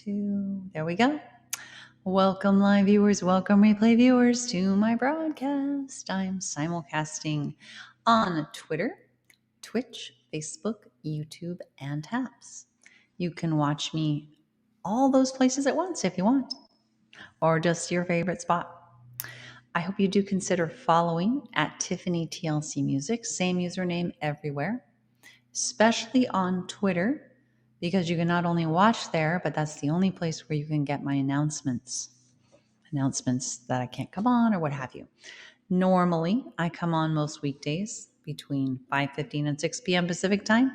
2. There we go. Welcome, live viewers. Welcome, replay viewers, to my broadcast. I'm simulcasting on Twitter, Twitch, Facebook, YouTube, and Taps. You can watch me all those places at once if you want, or just your favorite spot. I hope you do consider following at Tiffany TLC Music, same username everywhere, especially on Twitter, because you can not only watch there, but that's the only place where you can get my announcements that I can't come on or what have you. Normally, I come on most weekdays between 5:15 and 6 p.m. Pacific time.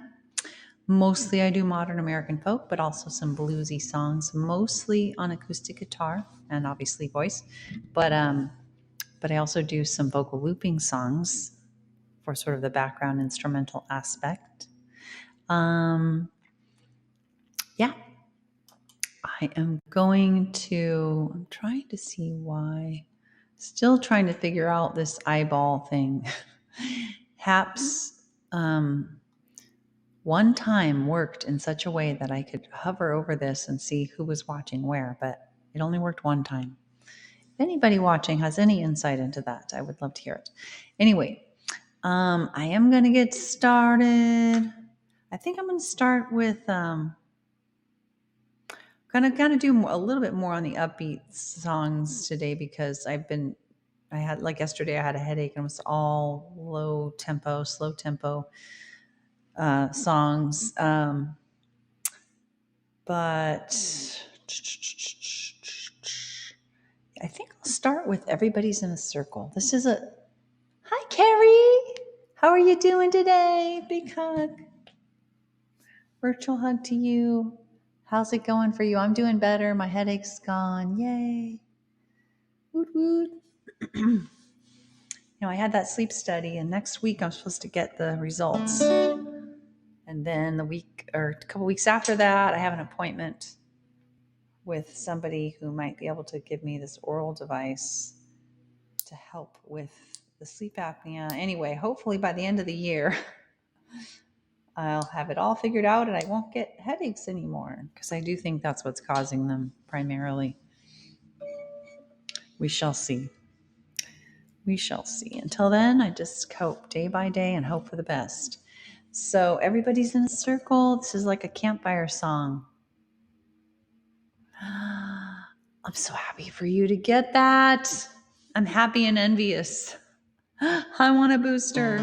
Mostly I do modern American folk, but also some bluesy songs, mostly on acoustic guitar and obviously voice. But I also do some vocal looping songs for sort of the background instrumental aspect. Yeah, I'm trying to see why, still trying to figure out this eyeball thing. Haps one time worked in such a way that I could hover over this and see who was watching where, but it only worked one time. If anybody watching has any insight into that, I would love to hear it. Anyway, I am going to get started. I think I'm going to start with Gonna do a little bit more on the upbeat songs today because like yesterday I had a headache and it was all slow tempo songs. But I think I'll start with Everybody's in a Circle. Hi Carrie, how are you doing today? Big hug. Virtual hug to you. How's it going for you? I'm doing better. My headache's gone. Yay. Woot woot. I had that sleep study, and next week I'm supposed to get the results. And then a couple weeks after that, I have an appointment with somebody who might be able to give me this oral device to help with the sleep apnea. Anyway, hopefully by the end of the year, I'll have it all figured out and I won't get headaches anymore, because I do think that's what's causing them primarily. We shall see. We shall see. Until then, I just cope day by day and hope for the best. So Everybody's in a Circle. This is like a campfire song. I'm so happy for you to get that. I'm happy and envious. I want a booster.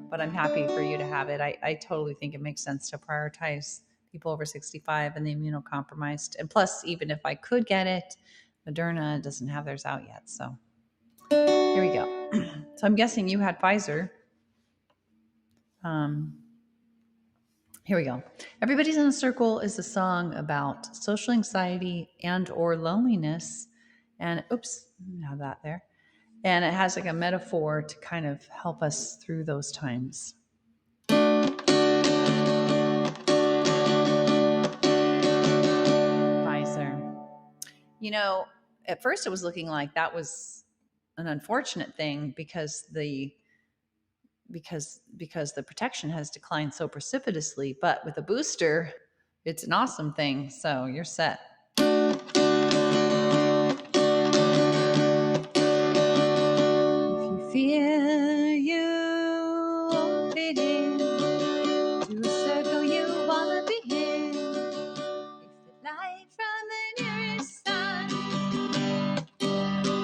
But I'm happy for you to have it. I totally think it makes sense to prioritize people over 65 and the immunocompromised. And plus, even if I could get it, Moderna doesn't have theirs out yet. So here we go. So I'm guessing you had Pfizer. Here we go. Everybody's in a Circle is a song about social anxiety and or loneliness. And have that there. And it has like a metaphor to kind of help us through those times. Pfizer. At first it was looking like that was an unfortunate thing because the protection has declined so precipitously. But with a booster, it's an awesome thing. So you're set. If you fear you won't fit in to a circle you wanna be in, if the light from the nearest sun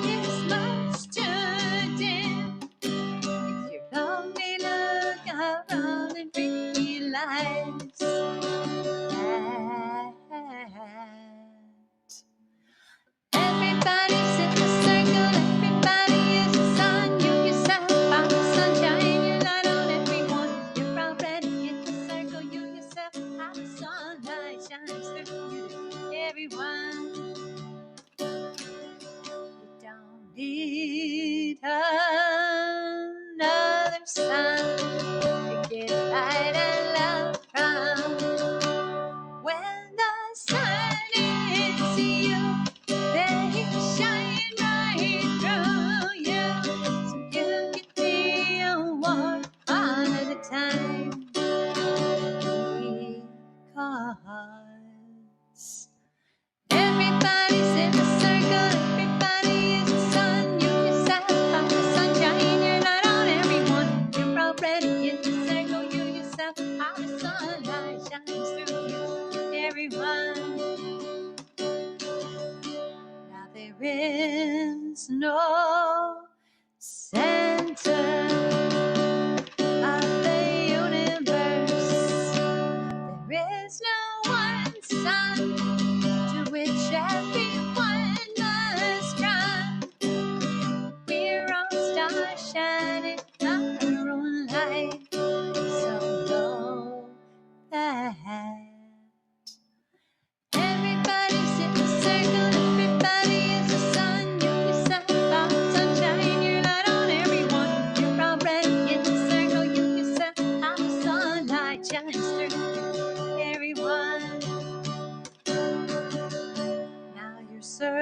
is much too dim, if you're lonely, look around and realize that everybody's in a circle, everybody is the sun. You yourself are the sunshine, you light on everyone. You're already in the circle, you yourself are the sunlight shines through you to everyone. You don't need another sun to get light and love from. When the sun hits you, they shine right through you, so you can feel warm all of the time. Because is no center of the universe. There is no one sun to which everyone must run. We're all stars shining our own light. So know that everybody's in a circle, everybody is the sun. You yourself are the sunshine, you're light on everyone. You're already in the circle, you yourself are the sunlight shines through everyone. Now your circle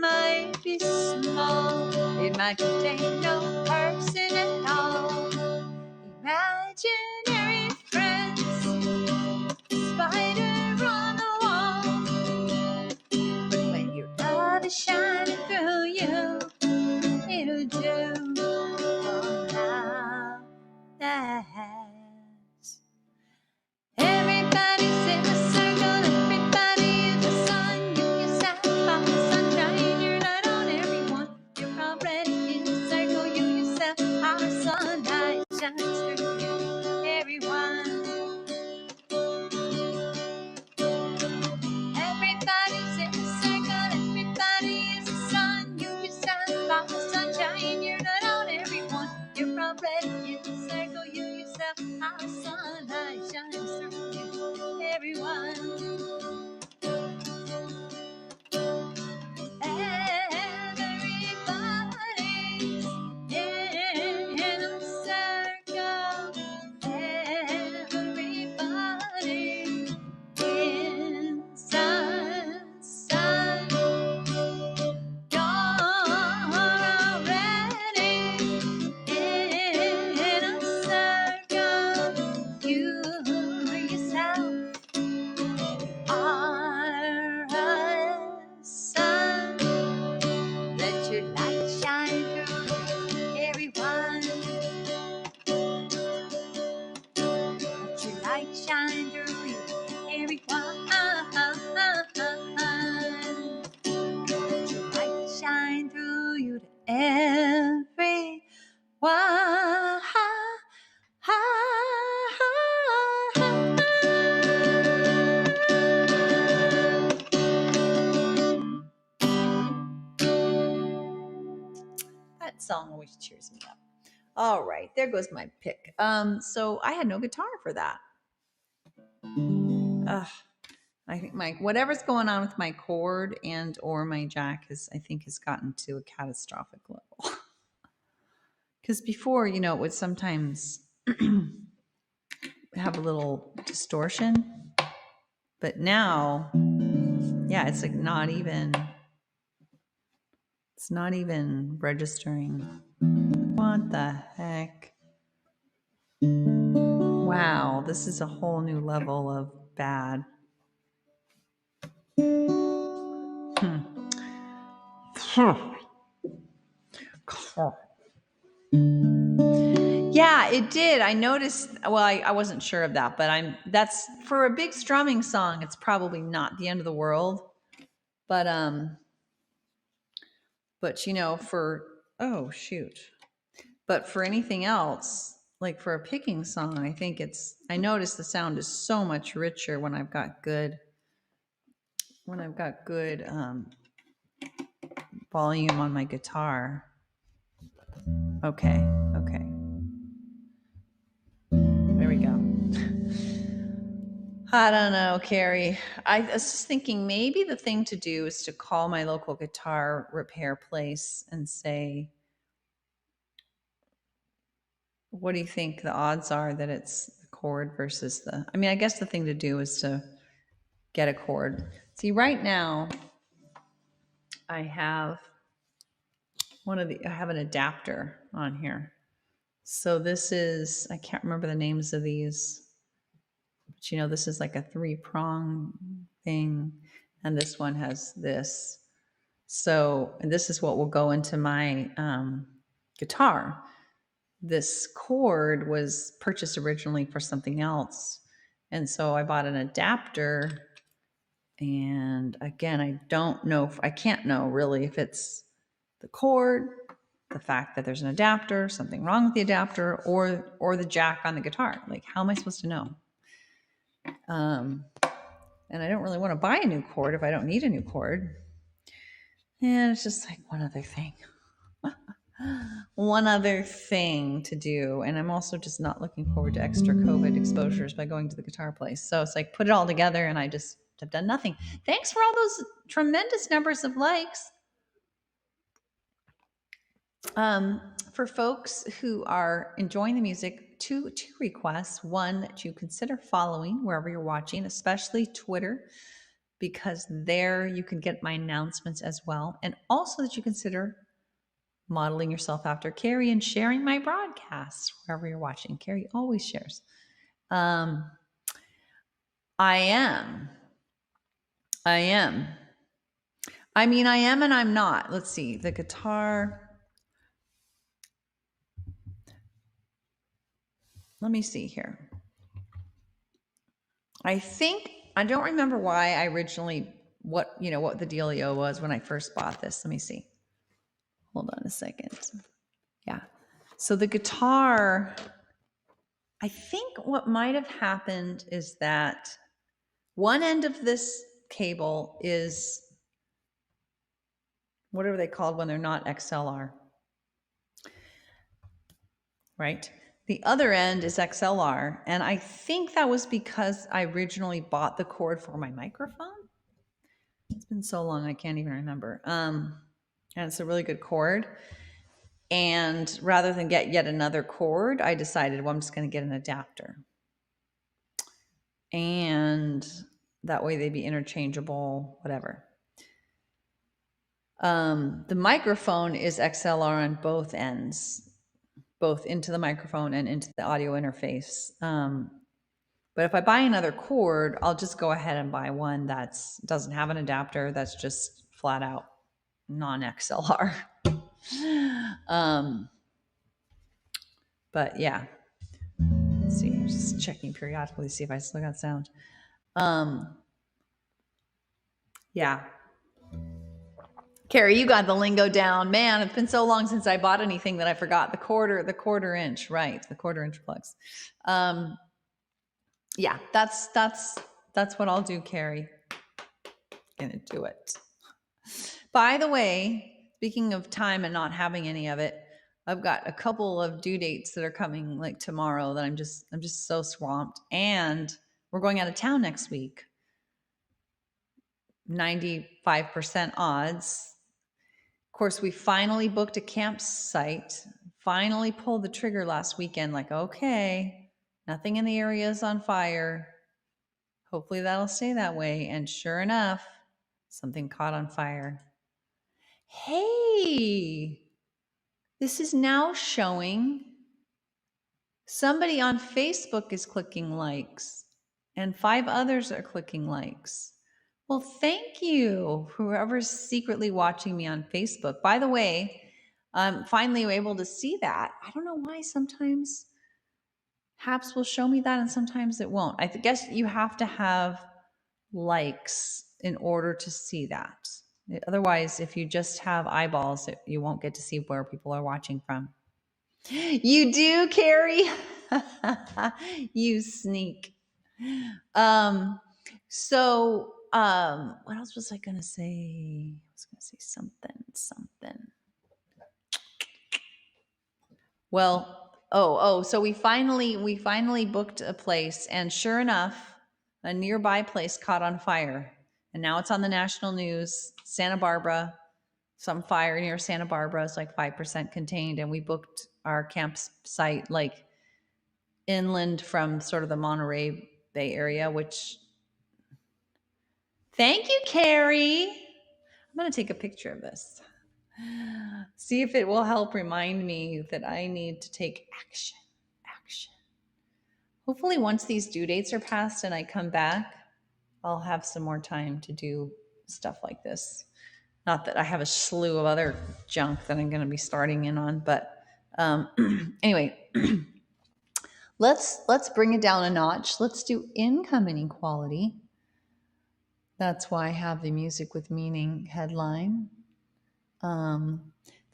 might be small, it might contain no person at all. Imaginary friends, spider on the wall. But when your love is shining through you, it'll do. Oh, now that's everybody's in a circle, everybody is the sun. You yourself are the sunshine, you're light on everyone. You're already in the circle, you yourself are the sunlight shines through you, everyone. Everybody's in the circle, everybody is the sun. You yourself are the sunshine, you're light on everyone. You're already in the circle, you yourself are the sunlight shines through you, everyone. Everybody's in a circle. Everybody inside, sun. You're already in a circle. You yourself are a sun. Let your light shine through everyone. Let your light shine through you, everyone. Let your light shine through you to everyone. That song always cheers me up. All right, there goes my pick. So I had no guitar for that. I think my whatever's going on with my cord and or my jack has gotten to a catastrophic level. Because before, it would sometimes have a little distortion, but now, yeah, it's like it's not even registering. What the heck? Wow, this is a whole new level of bad. Yeah, it did. I noticed. Well, I wasn't sure of that, but that's for a big strumming song. It's probably not the end of the world, but but for anything else, like for a picking song, I noticed the sound is so much richer when I've got good volume on my guitar. Okay. There we go. I don't know, Carrie. I was just thinking maybe the thing to do is to call my local guitar repair place and say, what do you think the odds are that it's the cord versus I guess the thing to do is to get a cord. See, right now I have I have an adapter on here. So this is, I can't remember the names of these, but this is like a 3-prong thing. And this one has this. So, and this is what will go into my guitar. This cord was purchased originally for something else. And so I bought an adapter And again, I don't know, I can't know really if it's the cord, the fact that there's an adapter, something wrong with the adapter, or the jack on the guitar. Like, how am I supposed to know? And I don't really want to buy a new cord if I don't need a new cord. And it's just like one other thing. One other thing to do. And I'm also just not looking forward to extra COVID exposures by going to the guitar place. So it's like, put it all together and I just have done nothing. Thanks for all those tremendous numbers of likes. For folks who are enjoying the music, two requests. One, that you consider following wherever you're watching, especially Twitter, because there you can get my announcements as well. And also that you consider modeling yourself after Carrie and sharing my broadcasts wherever you're watching. Carrie always shares. I am and I'm not. Let's see, the guitar. Let me see here. I don't remember why I originally, what the dealio was when I first bought this. Let me see. Hold on a second. Yeah. So the guitar, I think what might have happened is that one end of this cable is whatever they called when they're not XLR, right? The other end is XLR. And I think that was because I originally bought the cord for my microphone. It's been so long, I can't even remember. And it's a really good cord. And rather than get yet another cord, I decided, well, I'm just going to get an adapter. And that way they'd be interchangeable, whatever. The microphone is XLR on both ends, both into the microphone and into the audio interface. But if I buy another cord, I'll just go ahead and buy one that doesn't have an adapter, that's just flat out non-XLR. But yeah, let's see, I'm just checking periodically to see if I still got sound. Yeah. Carrie, you got the lingo down. Man, it's been so long since I bought anything that I forgot the quarter inch, right? The quarter inch plugs. Yeah, that's what I'll do, Carrie. Gonna do it. By the way, speaking of time and not having any of it, I've got a couple of due dates that are coming like tomorrow that I'm just so swamped. And we're going out of town next week. 95% odds. Of course, we finally booked a campsite, finally pulled the trigger last weekend, like, okay, nothing in the area is on fire. Hopefully that'll stay that way. And sure enough, something caught on fire. Hey, this is now showing somebody on Facebook is clicking likes and 5 others are clicking likes. Well, thank you, whoever's secretly watching me on Facebook. By the way, I'm finally able to see that. I don't know why sometimes Haps will show me that and sometimes it won't. I guess you have to have likes in order to see that. Otherwise, if you just have eyeballs, you won't get to see where people are watching from. You do, Carrie? You sneak. So what else was I gonna say? I was gonna say something. Well, so we finally booked a place, and sure enough, a nearby place caught on fire. And now it's on the national news. Santa Barbara, some fire near Santa Barbara is like 5% contained, and we booked our campsite like inland from sort of the Monterey Bay area, which, thank you, Carrie. I'm going to take a picture of this. See if it will help remind me that I need to take action. Hopefully once these due dates are passed and I come back, I'll have some more time to do stuff like this. Not that I have a slew of other junk that I'm going to be starting in on, but anyway, let's bring it down a notch. Let's do income inequality. That's why I have the Music with Meaning headline.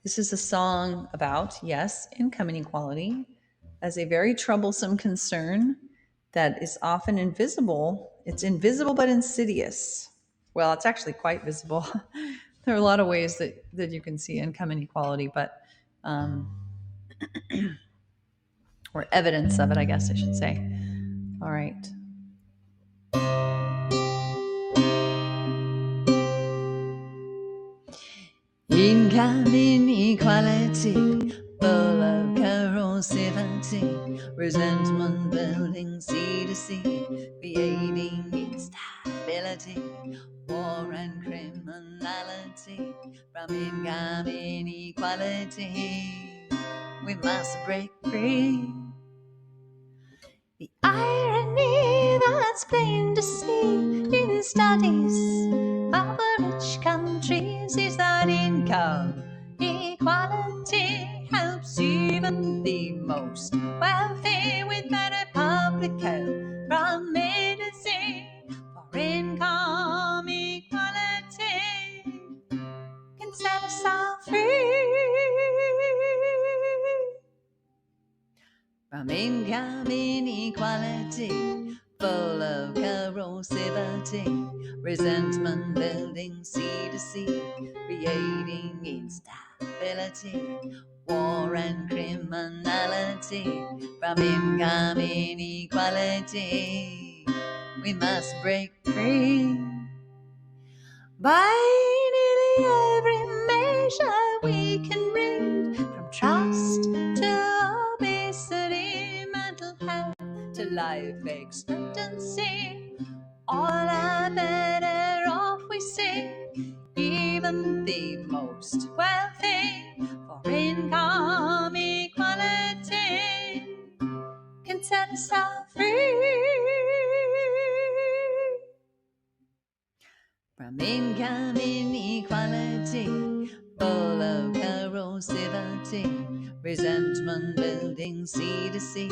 This is a song about, yes, income inequality as a very troublesome concern that is often invisible. It's invisible but insidious. Well, it's actually quite visible. There are a lot of ways that you can see income inequality, but or evidence of it, I guess I should say. All right. Income inequality, full of corrosivity, resentment building sea to sea, creating instability, war and criminality. From income inequality, we must break free. The irony that's plain to see in studies of the rich countries is that income equality helps even the most wealthy with better public health from A to Z. For income equality can set us all free. From income inequality, full of corrosivity, resentment building sea to sea, creating instability, war and criminality. From income inequality, we must break free. By nearly every measure we can read, from trust to obesity, mental health to life expectancy, all are better off we see, even the most wealthy. For income equality can set us all free. From income inequality, full of corrosivity, resentment building sea to sea,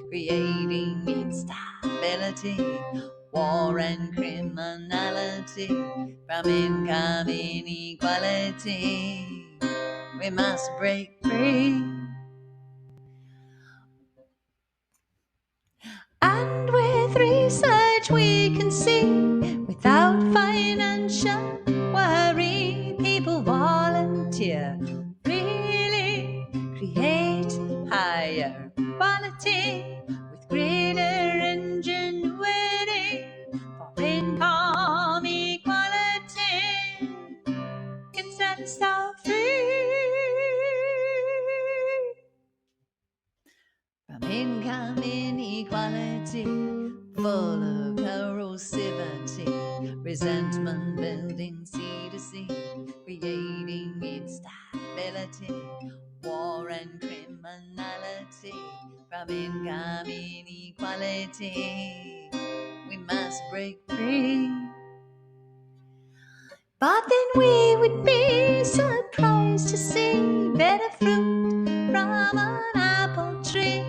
creating instability, war and criminality. From income inequality, we must break free. And with research we can see, without financial worry, people volunteer, really create higher quality with greater ingenuity. For income equality can set us all free. From income inequality, full of corrosivity, resentment building sea to sea, creating instability, war and criminality. From income inequality, we must break free. But then we would be surprised to see better fruit from an apple tree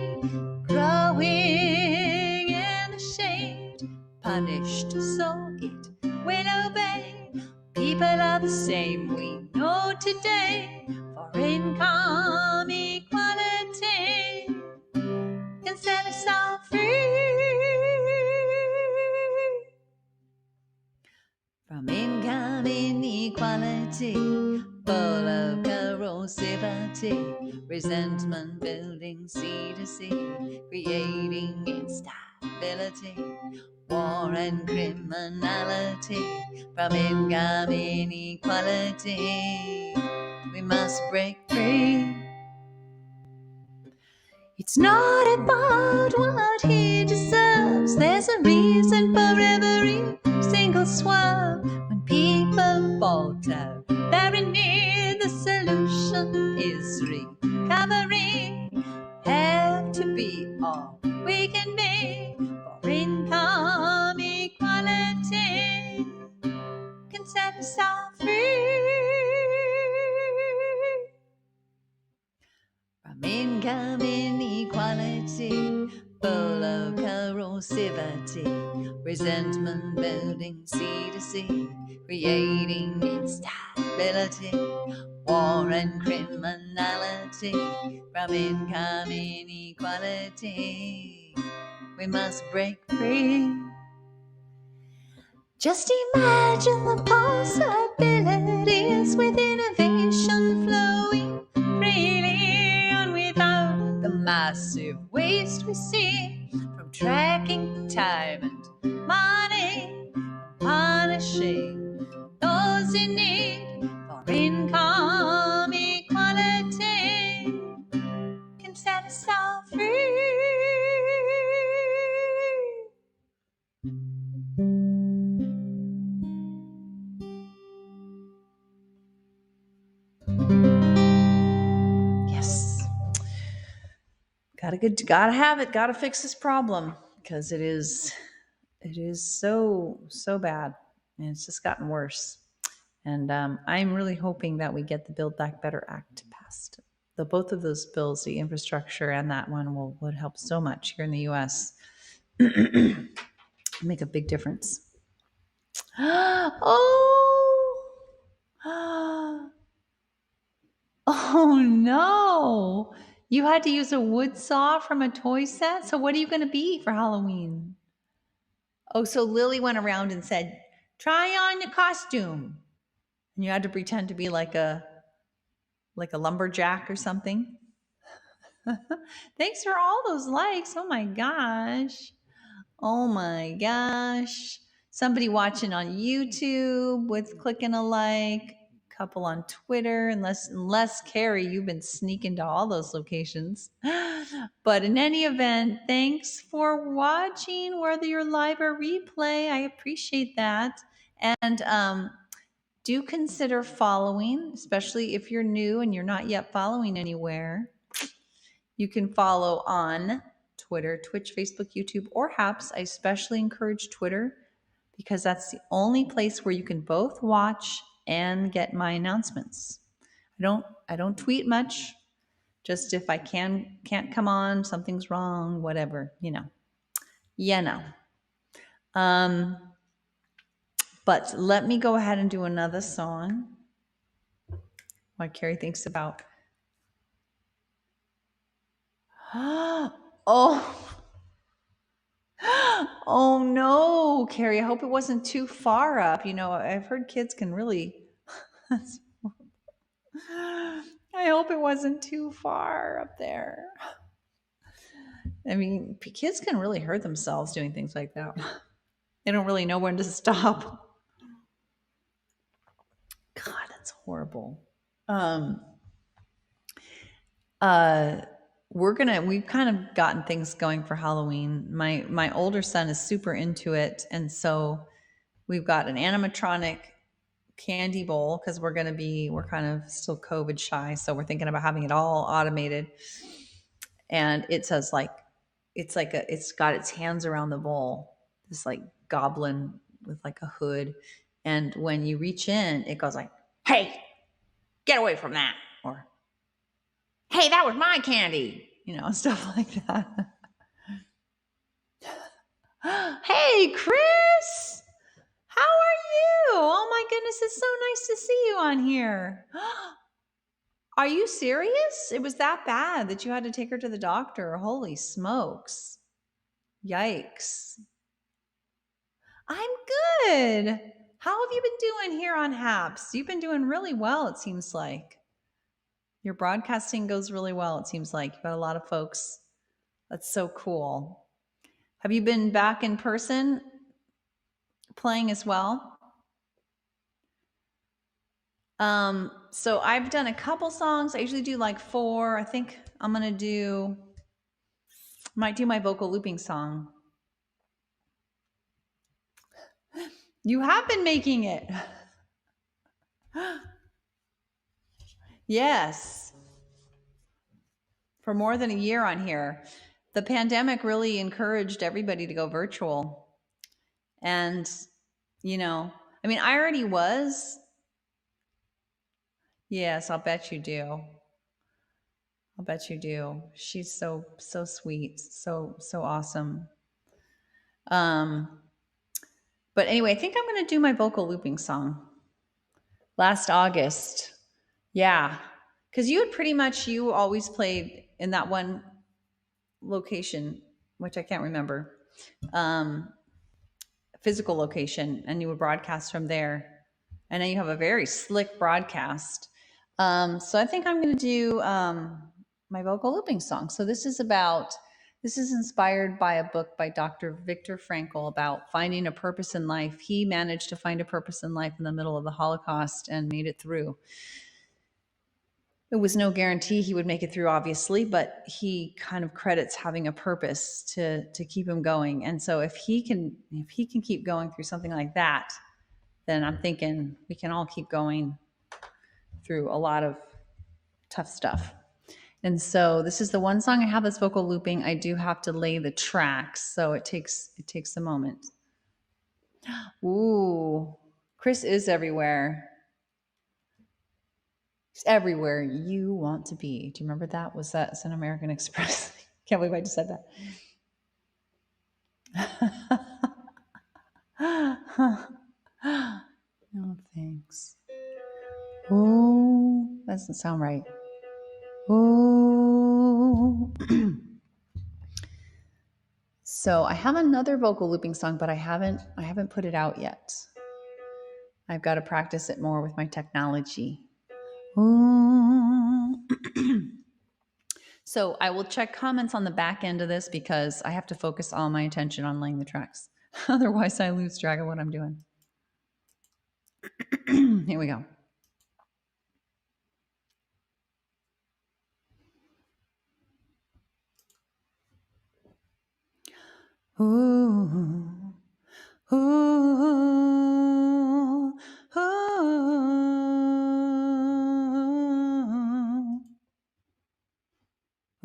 growing in the shade, punished so it will obey. People are the same, we know today. For income equality can set us all free. From income inequality, full of corrosivity, resentment building sea to sea, creating instability, war and criminality. From income inequality, we must break free. It's not about what he deserves. There's a reason for every single swerve. When people falter very near, the solution is recovery. Have to be all we can be. For income equality can set us all free. From income inequality, full of corrosivity, resentment building sea to sea, creating instability, war and criminality from income inequality. We must break free. Just imagine the possibilities with innovation flowing freely on without the massive waste we see from tracking time and money, punishing those in need for income equality can set us all free. Yes. Gotta have it, gotta fix this problem, because it is so bad, and it's just gotten worse. And I'm really hoping that we get the Build Back Better Act passed. Both of those bills, the infrastructure and that one, would help so much here in the U.S. Make a big difference. Oh, oh no! You had to use a wood saw from a toy set. So what are you going to be for Halloween? Oh, so Lily went around and said, "Try on the costume," and you had to pretend to be like a lumberjack or something. Thanks for all those likes. Oh my gosh. Oh my gosh. Somebody watching on YouTube with clicking a like, couple on Twitter, unless Carrie, you've been sneaking to all those locations. But in any event, thanks for watching, whether you're live or replay. I appreciate that. And do consider following, especially if you're new and you're not yet following anywhere. You can follow on Twitter, Twitch, Facebook, YouTube, or Haps. I especially encourage Twitter because that's the only place where you can both watch and get my announcements. I don't tweet much. Just if I can't come on, something's wrong, whatever, you know. But let me go ahead and do another song while Carrie thinks about. Oh. Oh no, Carrie, I hope it wasn't too far up. You know, I've heard kids can really. I hope it wasn't too far up there. I mean, kids can really hurt themselves doing things like that. They don't really know when to stop. God, that's horrible. We've kind of gotten things going for Halloween. My older son is super into it, and so we've got an animatronic candy bowl because we're kind of still COVID shy, so we're thinking about having it all automated. And it says it's got its hands around the bowl, this like goblin with like a hood, and when you reach in, it goes like, "Hey, get away from that," or "Hey, that was my candy," you know, stuff like that. Hey, Chris, how are you? Oh my goodness, it's so nice to see you on here. Are you serious? It was that bad that you had to take her to the doctor. Holy smokes. Yikes. I'm good. How have you been doing here on Haps? You've been doing really well, it seems like. Your broadcasting goes really well, it seems like. You've got a lot of folks. That's so cool. Have you been back in person playing as well? So I've done a couple songs. I usually do like 4. I think I'm gonna might do my vocal looping song. You have been making it. Yes. For more than a year on here. The pandemic really encouraged everybody to go virtual. And, you know, I mean, I already was. Yes, I'll bet you do. I'll bet you do. She's so sweet, so awesome. But anyway, I think I'm going to do my vocal looping song. Last August. Yeah. Because you always played in that one location, which I can't remember, physical location, and you would broadcast from there. And then you have a very slick broadcast. So I think I'm going to do my vocal looping song. So this is inspired by a book by Dr. Viktor Frankl about finding a purpose in life. He managed to find a purpose in life in the middle of the Holocaust and made it through. It was no guarantee he would make it through, obviously, but he kind of credits having a purpose to keep him going. And so if he can keep going through something like that, then I'm thinking we can all keep going through a lot of tough stuff. And so this is the one song I have that's vocal looping. I do have to lay the tracks, so it takes a moment. Ooh, Chris is everywhere. He's everywhere you want to be. Do you remember that? Was that an American Express? Can't believe I just said that. No, thanks. Oh, that doesn't sound right. Oh. So I have another vocal looping song, but I haven't put it out yet. I've got to practice it more with my technology. Oh. So I will check comments on the back end of this because I have to focus all my attention on laying the tracks. Otherwise I lose track of what I'm doing. Here we go. Ooh, ooh,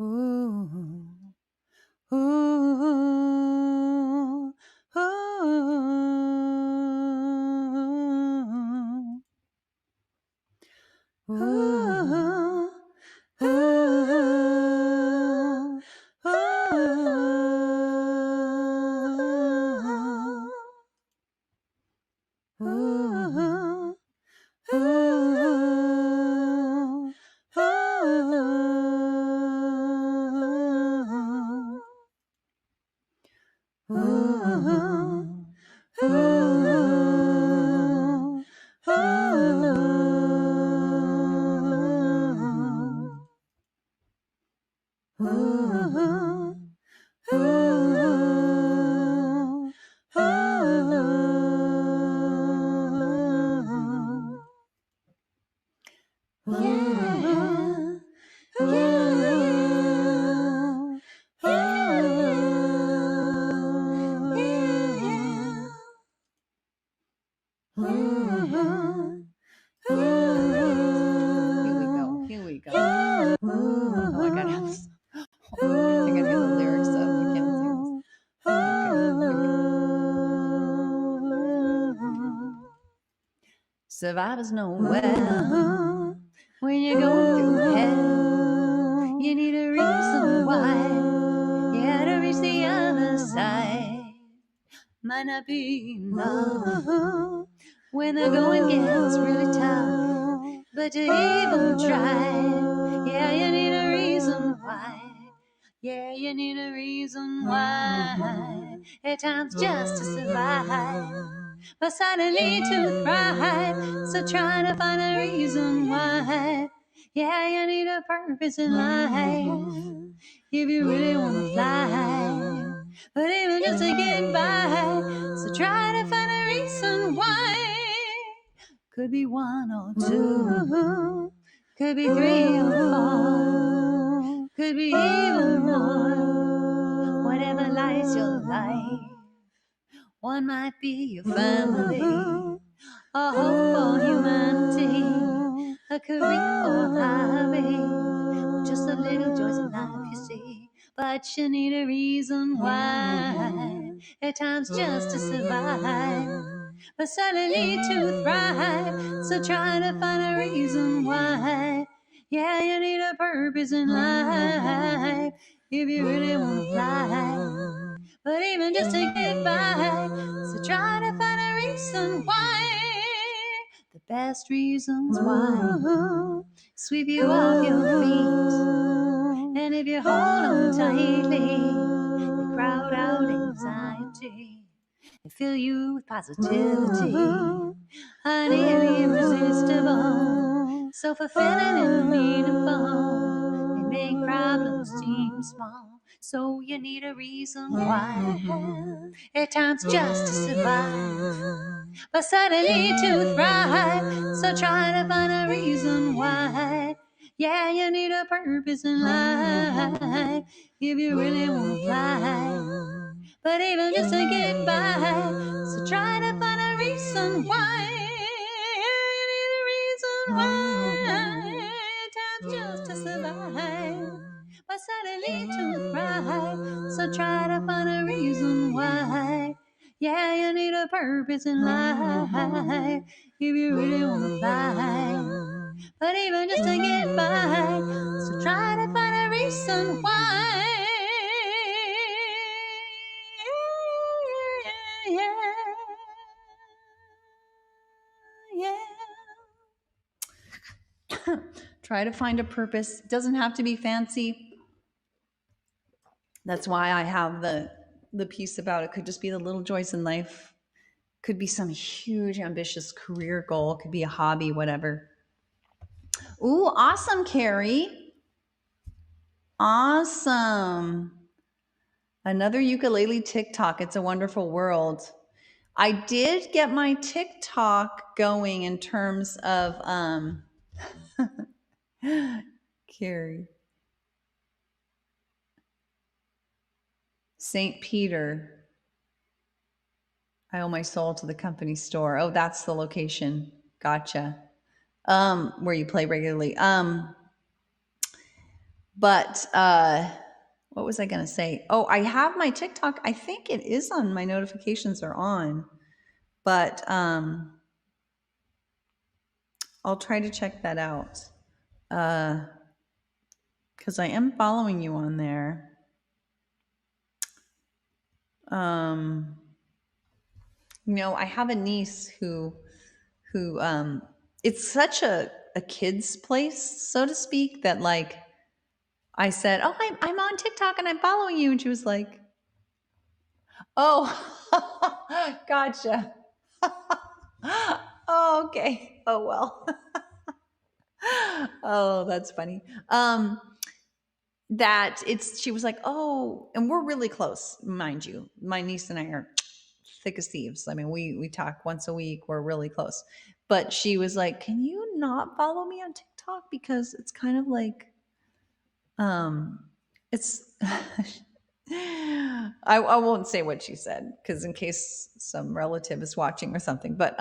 ooh, ooh, ooh, ooh, ooh, Here we go. Oh, I gotta have this. I gotta get the lyrics up. I can't sing this. Okay, survivors know well when you're going through hell, you need a reason why. You had to reach the other side. Might not be enough when the going gets really tough, but you even try. Yeah, you need a reason why. Yeah, you need a reason why. At times just to survive, but suddenly to thrive. So try to find a reason why. Yeah, you need a purpose in life if you really want to fly. But even just to get by, so try to find a reason why. Could be one or two, could be three or four, could be even more. Whatever lies your life, one might be your family, a hope for humanity, a career or a hobby, just a little joys in life, you see. But you need a reason why, at times just to survive, but suddenly to thrive. So try to find a reason why. Yeah, you need a purpose in life if you really want to fly. but even just to get by. So try to find a reason why. The best reasons why sweep you off your feet. And if you hold on tightly, they crowd out anxiety and fill you with positivity. Honey, irresistible, so fulfilling and meaningful. They make problems seem small, so you need a reason why. At times just to survive, but suddenly to thrive. So try to find a reason why. Yeah, you need a purpose in life if you really want to fly. But even just to get by, so try to find a reason why. You need a reason why. Times just to survive, but suddenly to thrive. So try to find a reason why. Yeah, you need a purpose in life if you really want to fly. But even just to get by, so try to find a reason why. Yeah, yeah. Try to find a purpose. It doesn't have to be fancy. That's why I have the piece about it. Could just be the little joys in life. Could be some huge ambitious career goal. Could be a hobby, whatever. Ooh, awesome, Carrie. Awesome. Another ukulele TikTok. It's a wonderful world. I did get my TikTok going in terms of Carrie. St. Peter. I owe my soul to the company store. Oh, that's the location. Gotcha. Where you play regularly. But what was I going to say? Oh, I have my TikTok. I think it is on. My notifications are on. But I'll try to check that out. Because I am following you on there. You know, I have a niece who it's such a kid's place, so to speak, that like I said, "Oh, I'm on TikTok and I'm following you," and she was like, "Oh, gotcha." Oh, okay. Oh well. Oh, that's funny. That it's she was like, "Oh," and we're really close, mind you. My niece and I are thick as thieves. I mean, we talk once a week. We're really close. But she was like, "Can you not follow me on TikTok because it's kind of like it's I won't say what she said because in case some relative is watching or something. But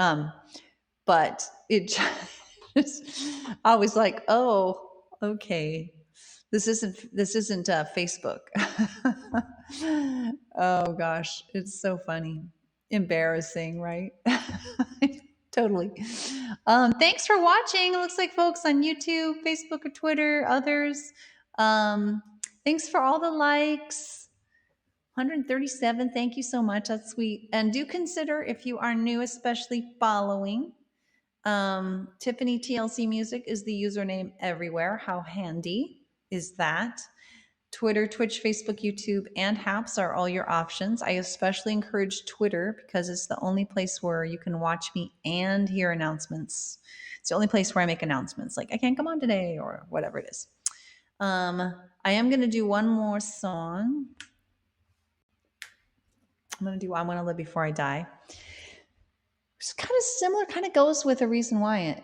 it just I was like, "Oh, okay. This isn't Facebook." Oh gosh, it's so funny. Embarrassing, right? Totally. Thanks for watching. It looks like folks on YouTube, Facebook, or Twitter, others. Thanks for all the likes. 137. Thank you so much. That's sweet. And do consider if you are new, especially following. Tiffany TLC Music is the username everywhere. How handy is that? Twitter, Twitch, Facebook, YouTube, and Haps are all your options. I especially encourage Twitter because it's the only place where you can watch me and hear announcements. It's the only place where I make announcements, like I can't come on today or whatever it is. I am going to do one more song. I'm going to do I Want to Live Before I Die. It's kind of similar, kind of goes with a reason why,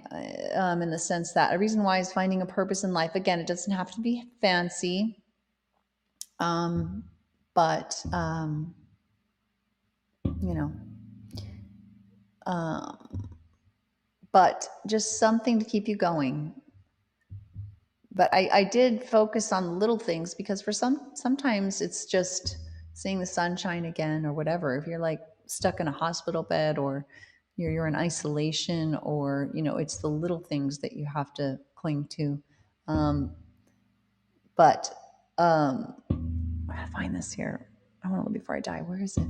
in the sense that a reason why is finding a purpose in life. Again, it doesn't have to be fancy. But you know, but just something to keep you going. But I did focus on little things because for sometimes it's just seeing the sunshine again or whatever. If you're like stuck in a hospital bed or you're in isolation or, you know, it's the little things that you have to cling to. But I find this here. I want to live before I die. Where is it?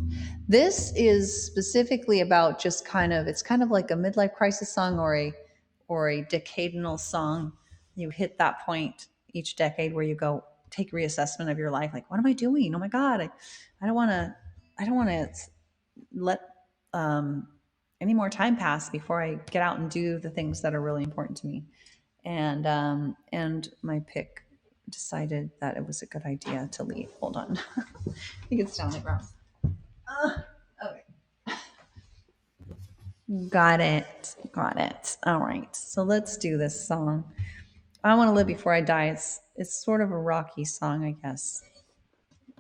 This is specifically about just it's kind of like a midlife crisis song or a decadal song. You hit that point each decade where you go take reassessment of your life. Like, what am I doing? Oh my God. I don't want to let any more time pass before I get out and do the things that are really important to me. And my pick decided that it was a good idea to leave. Hold on. I think it's down the ground. Okay. Got it. All right. So let's do this song. I Want to Live Before I Die. It's sort of a rocky song, I guess.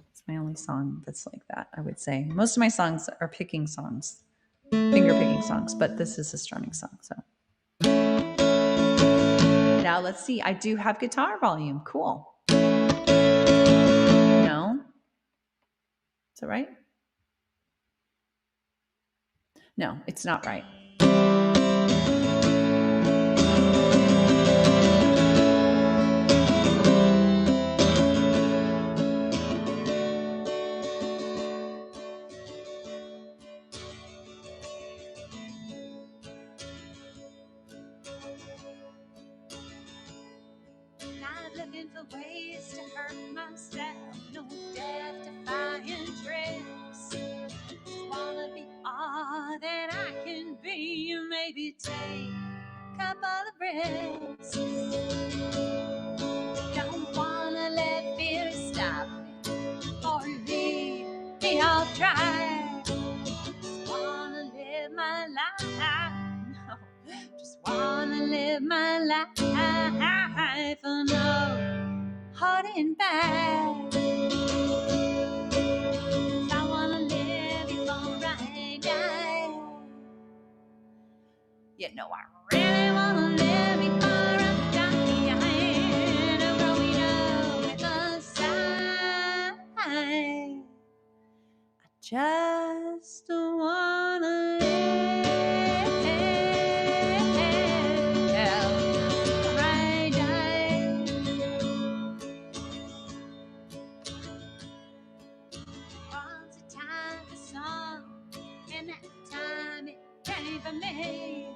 It's my only song that's like that, I would say. Most of my songs are picking songs, finger picking songs, but this is a strumming song. So now let's see. I do have guitar volume. Cool. No? Is that right? No, it's not right. Not looking for ways to hurt myself, no death-defying tricks. Just wanna be all that I can be, maybe take a couple of risks. Don't wanna let fear stop me or leave me off track. Just wanna live my life. No, just wanna live my life. For no holding back. I wanna live before I die. You know I really wanna live before I die. Growing up with a sigh. I just wanna live before I die. Once a time for some, and that time it came for me.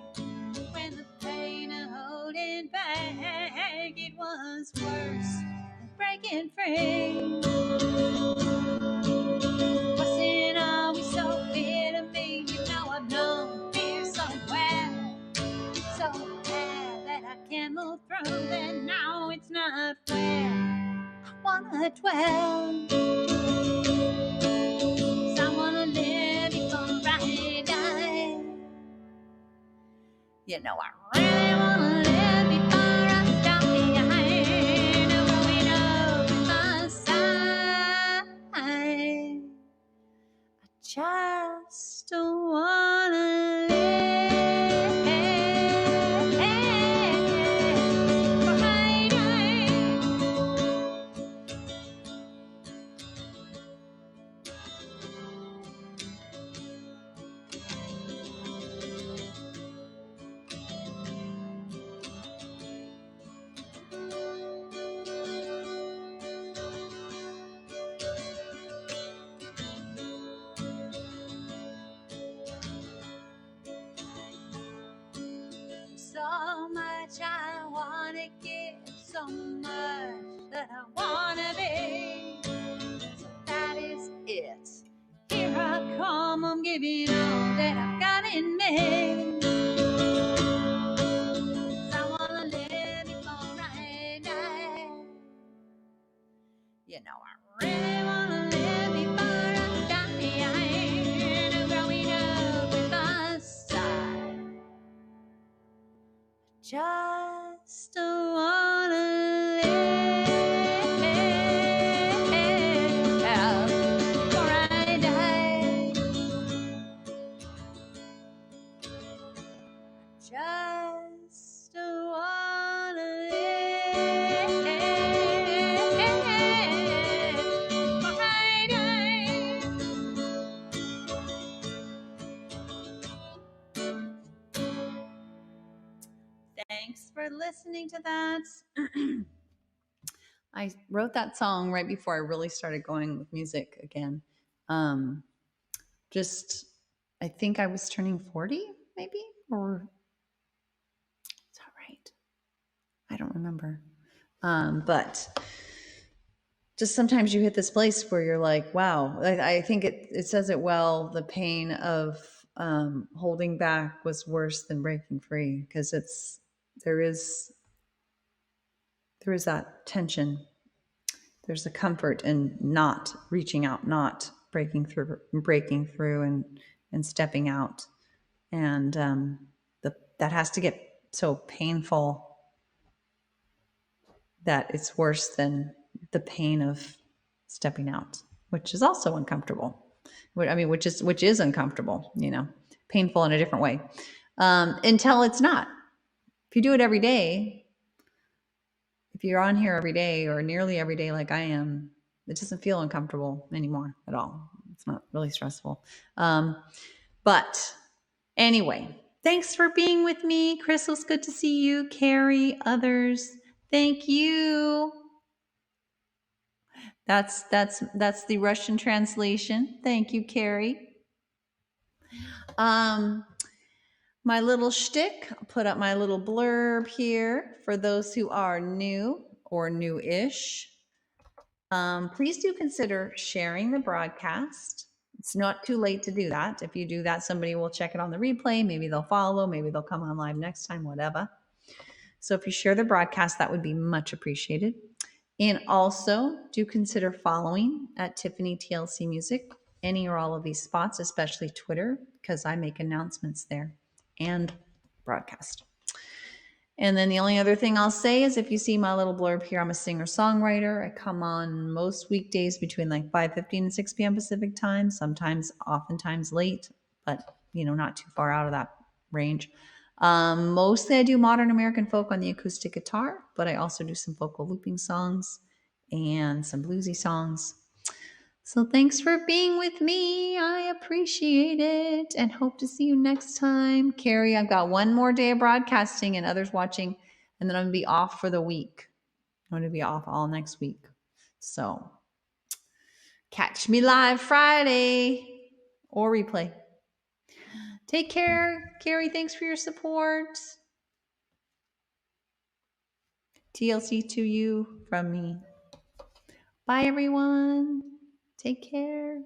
When the pain of holding back, it was worse than breaking free. Wasn't always so clear to me. You know I've known fear so well, so bad that I can't move through. Then now it's not where I wanna dwell. I wanna live before I die. You know I really wanna live before I die. Growing up with a sigh. I just wanna live before I die. So much I wanna give, so much that I wanna be. So that is it. Here I come, I'm giving all that I've got in me. I wanna live before I die. You know I really wanna live before I die. Growing up with a sigh. Just wanna live before I die. Just wanna live before I die. Thanks for listening to that. I wrote that song right before I really started going with music again. Um, just, I think I was turning 40, maybe, or is that right? I don't remember. But just sometimes you hit this place where you're like, wow, I think it says it well. The pain of holding back was worse than breaking free, because there is there is that tension. There's a comfort in not reaching out, not breaking through, and stepping out, and that has to get so painful that it's worse than the pain of stepping out, which is also uncomfortable. I mean, which is uncomfortable, painful in a different way, until it's not. If you do it every day, if you're on here every day or nearly every day like I am, it doesn't feel uncomfortable anymore at all. It's not really stressful. But anyway, thanks for being with me. Crystal, it's good to see you. Carrie, others, thank you. That's the Russian translation. Thank you, Carrie. My little shtick, I'll put up my little blurb here for those who are new or new-ish. Please do consider sharing the broadcast. It's not too late to do that. If you do that, somebody will check it on the replay. Maybe they'll follow. Maybe they'll come on live next time, whatever. So if you share the broadcast, that would be much appreciated. And also do consider following at Tiffany TLC Music, any or all of these spots, especially Twitter, because I make announcements there and broadcast. And then the only other thing I'll say is, if you see my little blurb here, I'm a singer-songwriter. I come on most weekdays between like 5:15 and 6 p.m. Pacific time, oftentimes late, but not too far out of that range. Mostly I do modern American folk on the acoustic guitar, but I also do some vocal looping songs and some bluesy songs. So thanks for being with me. I appreciate it and hope to see you next time. Carrie, I've got one more day of broadcasting and others watching, and then I'm going to be off for the week. I'm going to be off all next week. So catch me live Friday or replay. Take care. Carrie, thanks for your support. TLC to you from me. Bye, everyone. Take care.